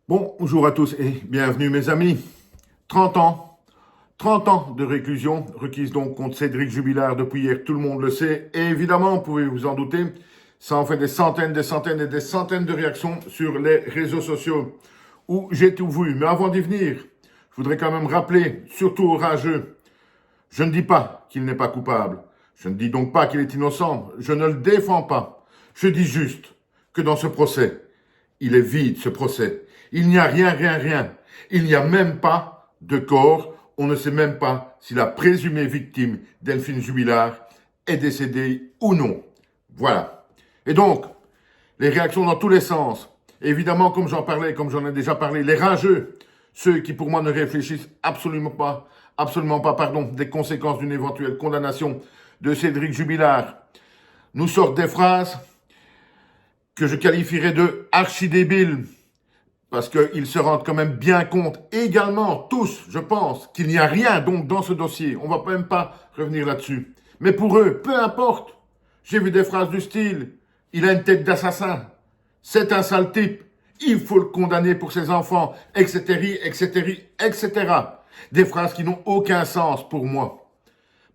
Bonjour à tous et bienvenue mes amis. 30 ans, 30 ans de réclusion requise donc contre Cédric Jubilard depuis hier, tout le monde le sait. Et évidemment, vous pouvez vous en douter, ça en fait des centaines et des centaines de réactions sur les réseaux sociaux où j'ai tout vu. Mais avant d'y venir, je voudrais quand même rappeler, surtout aux rageux, je ne dis pas qu'il n'est pas coupable. Je ne dis donc pas qu'il est innocent. Je ne le défends pas. Je dis juste que dans ce procès, il est vide, ce procès. Il n'y a rien. Il n'y a même pas de corps. On ne sait même pas si la présumée victime, Delphine Jubilard, est décédée ou non. Voilà. Et donc, les réactions dans tous les sens. Évidemment, comme j'en ai déjà parlé, les rageux, ceux qui pour moi ne réfléchissent absolument pas, des conséquences d'une éventuelle condamnation de Cédric Jubilard, nous sortent des phrases que je qualifierais de archi-débiles, parce qu'ils se rendent quand même bien compte, également, tous, je pense, qu'il n'y a rien donc dans ce dossier. On va même pas revenir là-dessus. Mais pour eux, peu importe. J'ai vu des phrases du style « Il a une tête d'assassin »,« C'est un sale type »,« Il faut le condamner pour ses enfants », etc. Des phrases qui n'ont aucun sens pour moi.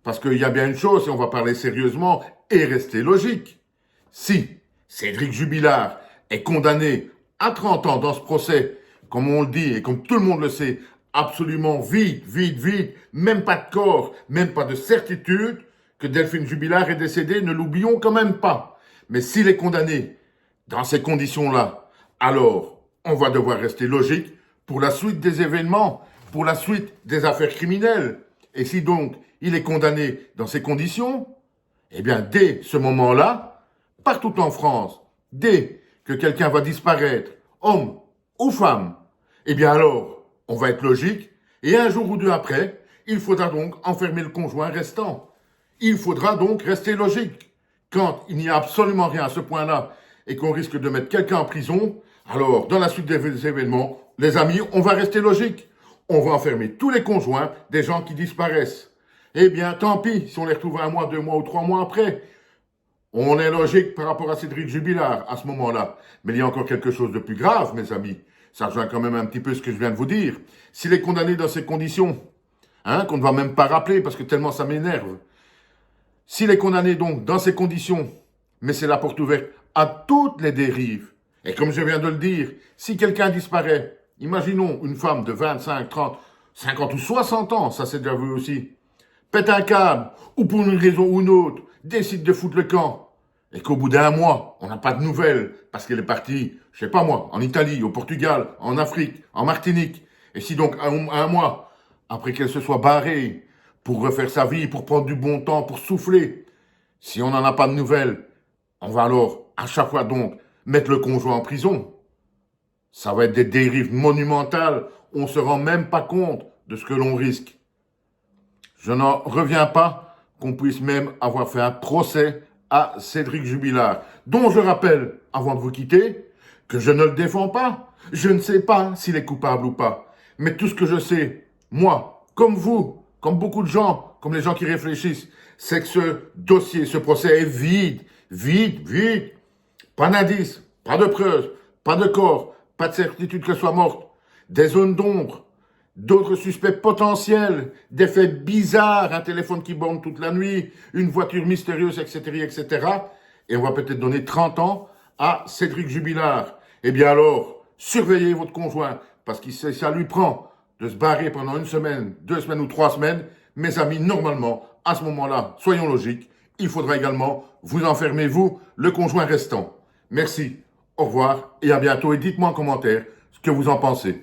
Parce qu'il y a bien une chose, si on va parler sérieusement et rester logique. Si Cédric Jubilard est condamné à 30 ans dans ce procès, comme on le dit et comme tout le monde le sait, absolument vide, même pas de corps, même pas de certitude que Delphine Jubilard est décédée, ne l'oublions quand même pas. Mais s'il est condamné dans ces conditions-là, alors on va devoir rester logique pour la suite des événements, pour la suite des affaires criminelles. Et si donc il est condamné dans ces conditions, eh bien dès ce moment-là, partout en France, dès que quelqu'un va disparaître, homme ou femme, eh bien alors, on va être logique, et un jour ou deux après, il faudra donc enfermer le conjoint restant. Il faudra donc rester logique. Quand il n'y a absolument rien à ce point-là, et qu'on risque de mettre quelqu'un en prison, alors, dans la suite des événements, les amis, on va rester logique. On va enfermer tous les conjoints des gens qui disparaissent. Eh bien, tant pis si on les retrouve 1 mois, 2 mois ou 3 mois après. On est logique par rapport à Cédric Jubilard à ce moment-là. Mais il y a encore quelque chose de plus grave, mes amis. Ça rejoint quand même un petit peu ce que je viens de vous dire. S'il est condamné dans ces conditions, qu'on ne va même pas rappeler parce que tellement ça m'énerve. S'il est condamné donc dans ces conditions, mais c'est la porte ouverte à toutes les dérives. Et comme je viens de le dire, si quelqu'un disparaît, imaginons une femme de 25, 30, 50 ou 60 ans, ça c'est déjà vu aussi, pète un câble, ou pour une raison ou une autre, décide de foutre le camp, et qu'au bout d'1 mois, on n'a pas de nouvelles, parce qu'elle est partie, je sais pas moi, en Italie, au Portugal, en Afrique, en Martinique, et si donc 1 mois, après qu'elle se soit barrée, pour refaire sa vie, pour prendre du bon temps, pour souffler, si on n'en a pas de nouvelles, on va alors, à chaque fois donc, mettre le conjoint en prison. Ça va être des dérives monumentales, on se rend même pas compte de ce que l'on risque. Je n'en reviens pas qu'on puisse même avoir fait un procès à Cédric Jubilard, dont je rappelle, avant de vous quitter, que je ne le défends pas. Je ne sais pas s'il est coupable ou pas. Mais tout ce que je sais, moi, comme vous, comme beaucoup de gens, comme les gens qui réfléchissent, c'est que ce dossier, ce procès est vide. Pas d'indice, pas de preuves, pas de corps, pas de certitude qu'elle soit morte. Des zones d'ombre, d'autres suspects potentiels, des faits bizarres, un téléphone qui borne toute la nuit, une voiture mystérieuse, etc. Et on va peut-être donner 30 ans à Cédric Jubilard. Eh bien alors, surveillez votre conjoint, parce que si ça lui prend de se barrer pendant 1 semaine, 2 semaines ou 3 semaines, mes amis, normalement, à ce moment-là, soyons logiques, il faudra également vous enfermer, vous, le conjoint restant. Merci, au revoir et à bientôt. Et dites-moi en commentaire ce que vous en pensez.